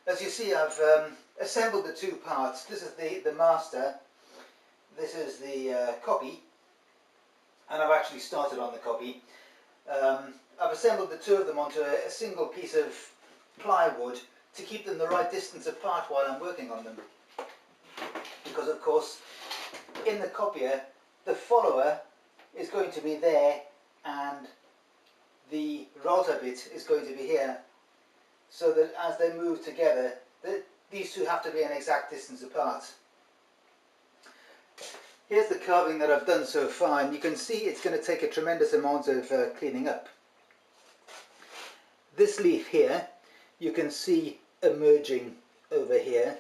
As you see, I've assembled the two parts. This is the master, this is the copy, and I've actually started on the copy. I've assembled the two of them onto a single piece of plywood to keep them the right distance apart while I'm working on them. Because of course, in the copier, the follower is going to be there and the rotor bit is going to be here. So that as they move together, these two have to be an exact distance apart. Here's the carving that I've done so far, and you can see it's going to take a tremendous amount of cleaning up. This leaf here, you can see emerging over here.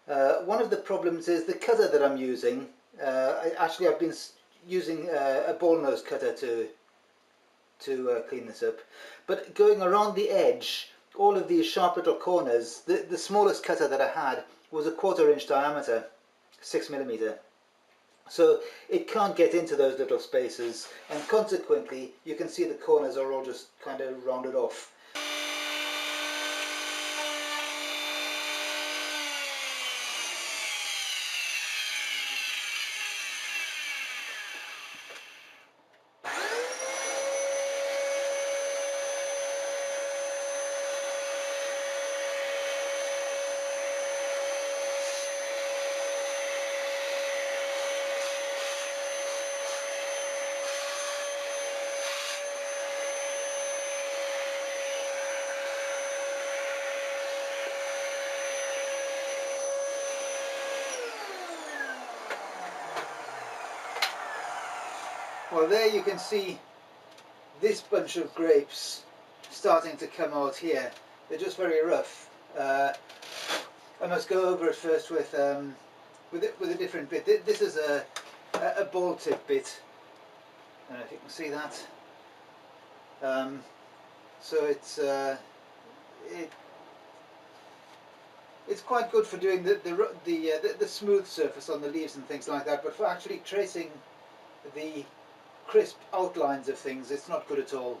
One of the problems is the cutter that I'm using. I've been using a ball nose cutter to clean this up, but going around the edge, all of these sharp little corners, the smallest cutter that I had was a 1/4 inch diameter, 6mm, so it can't get into those little spaces, and consequently you can see the corners are all just kind of rounded off. Well, there you can see this bunch of grapes starting to come out here. They're just very rough. I must go over it first with a different bit. This is a ball tip bit. I don't know if you can see that. So it's quite good for doing the smooth surface on the leaves and things like that. But for actually tracing the crisp outlines of things, it's not good at all.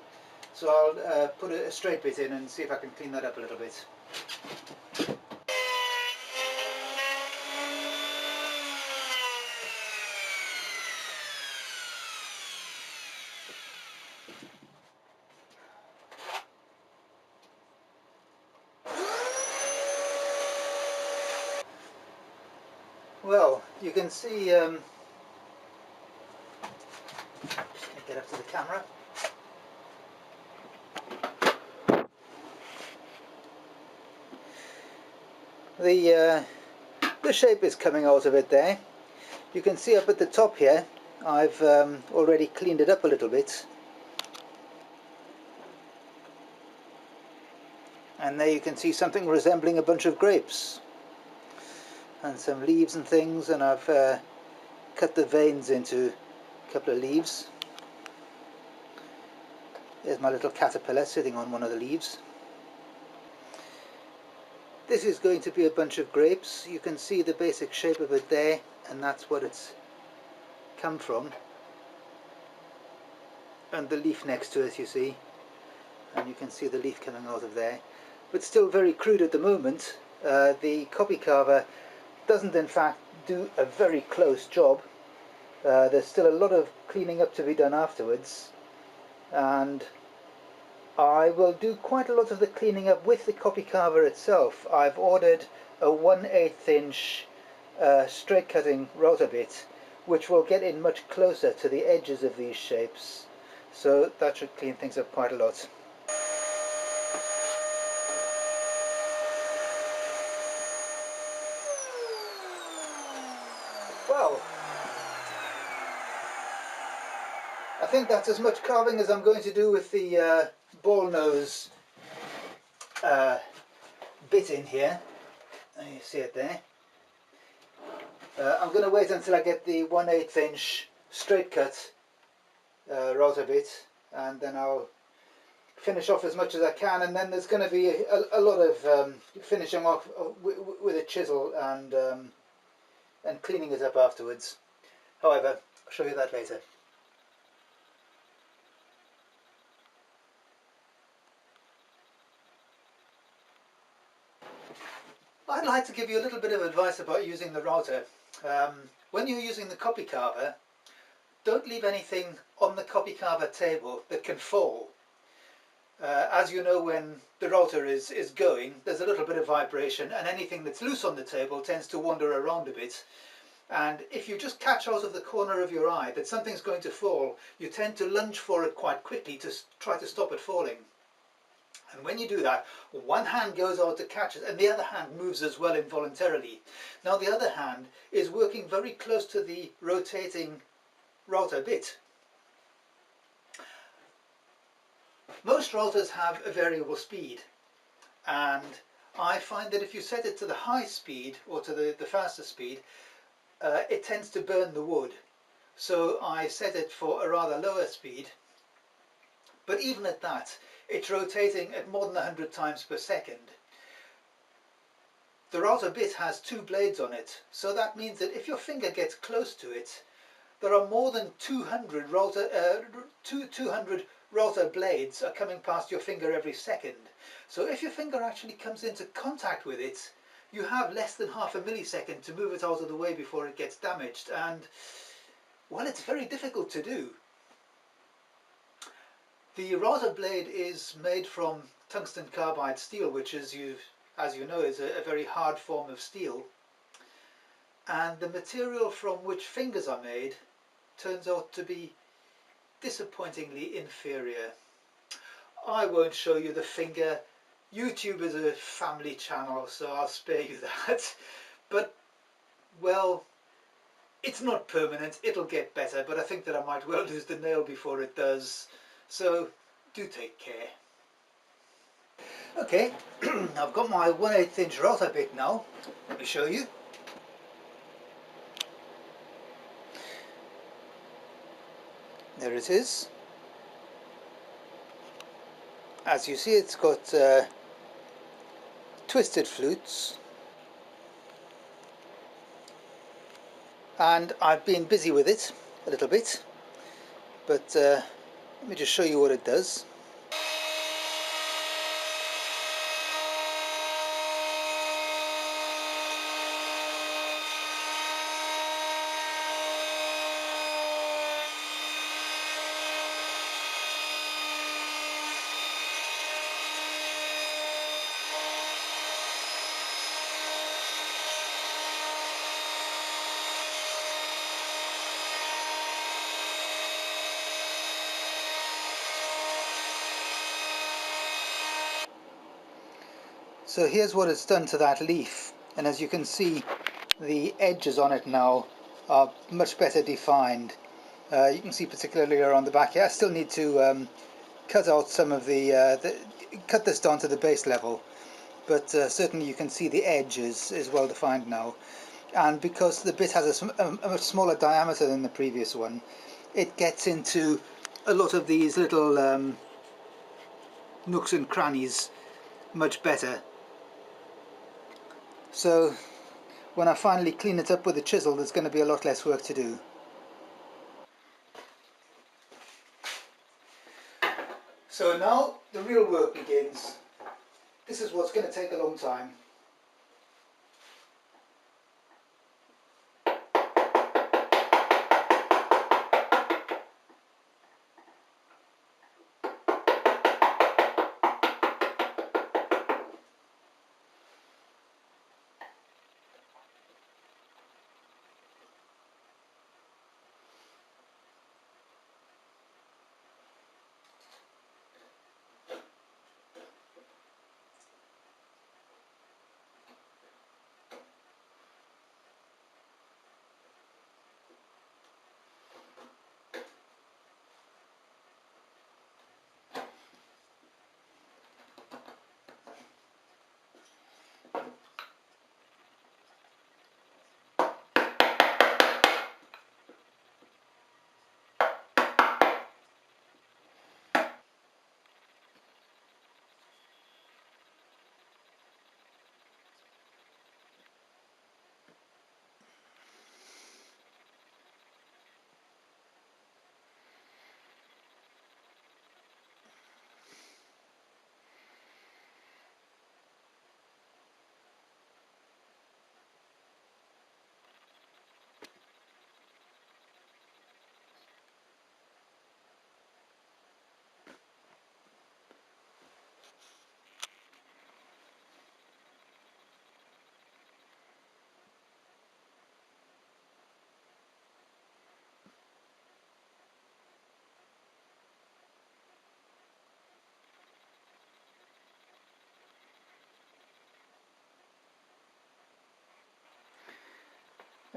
So I'll put a straight bit in and see if I can clean that up a little bit. Well, you can see, just get up to the camera. The shape is coming out of it there. You can see up at the top here, I've already cleaned it up a little bit. And there you can see something resembling a bunch of grapes. And some leaves and things, and I've cut the veins into a couple of leaves. There's my little caterpillar sitting on one of the leaves. This is going to be a bunch of grapes. You can see the basic shape of it there, and that's what it's come from. And the leaf next to it, you see, and you can see the leaf coming out of there. But still very crude at the moment. The copy carver doesn't in fact do a very close job. There's still a lot of cleaning up to be done afterwards, and I will do quite a lot of the cleaning up with the copy carver itself. I've ordered a 1/8 inch straight cutting rotor bit, which will get in much closer to the edges of these shapes, so that should clean things up quite a lot. Well, I think that's as much carving as I'm going to do with the ball nose bit in here. You see it there. I'm going to wait until I get the 1/8 inch straight cut rotor bit, and then I'll finish off as much as I can, and then there's going to be a lot of finishing off with a chisel and cleaning it up afterwards. However, I'll show you that later. I'd like to give you a little bit of advice about using the router. When you're using the copy carver, don't leave anything on the copy carver table that can fall. As you know, when the router is going, there's a little bit of vibration, and anything that's loose on the table tends to wander around a bit. And if you just catch out of the corner of your eye that something's going to fall, you tend to lunge for it quite quickly to try to stop it falling. And when you do that, one hand goes out to catch it and the other hand moves as well involuntarily. Now the other hand is working very close to the rotating router bit. Most routers have a variable speed, and I find that if you set it to the high speed or to the faster speed, it tends to burn the wood. So I set it for a rather lower speed, but even at that, it's rotating at more than 100 times per second. The router bit has 2 blades on it, so that means that if your finger gets close to it, there are more than 200 router blades are coming past your finger every second. So if your finger actually comes into contact with it, you have less than half a millisecond to move it out of the way before it gets damaged, and well, it's very difficult to do. The router blade is made from tungsten carbide steel, which as you know is a very hard form of steel, and the material from which fingers are made turns out to be disappointingly inferior. I won't show you the finger. YouTube is a family channel, so I'll spare you that. But, well, it's not permanent, it'll get better, but I think that I might well lose the nail before it does. So, do take care. Okay, I've got my 1/8 inch router bit now. Let me show you. There it is. As you see, it's got twisted flutes. And I've been busy with it a little bit, but let me just show you what it does. So here's what it's done to that leaf, and as you can see, the edges on it now are much better defined. You can see particularly around the back here. I still need to cut out some of cut this down to the base level, but certainly you can see the edge is well defined now. And because the bit has a much smaller diameter than the previous one, it gets into a lot of these little nooks and crannies much better. So when I finally clean it up with a chisel, there's going to be a lot less work to do. So now the real work begins. This is what's going to take a long time.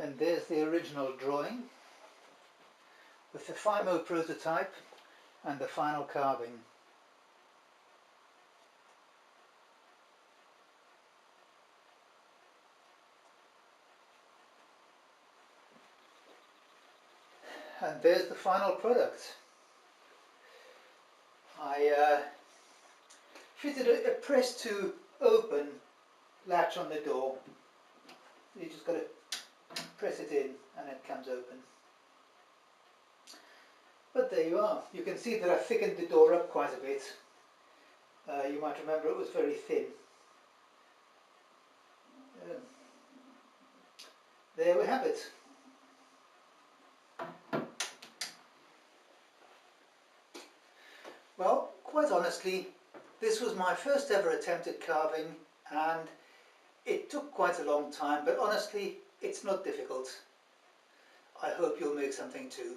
And there's the original drawing with the FIMO prototype and the final carving. And there's the final product. I fitted a press to open latch on the door. You just got to press it in and it comes open. But there you are. You can see that I thickened the door up quite a bit. You might remember it was very thin. There we have it. Well, quite honestly, this was my first ever attempt at carving, and it took quite a long time, but honestly, it's not difficult. I hope you'll make something too.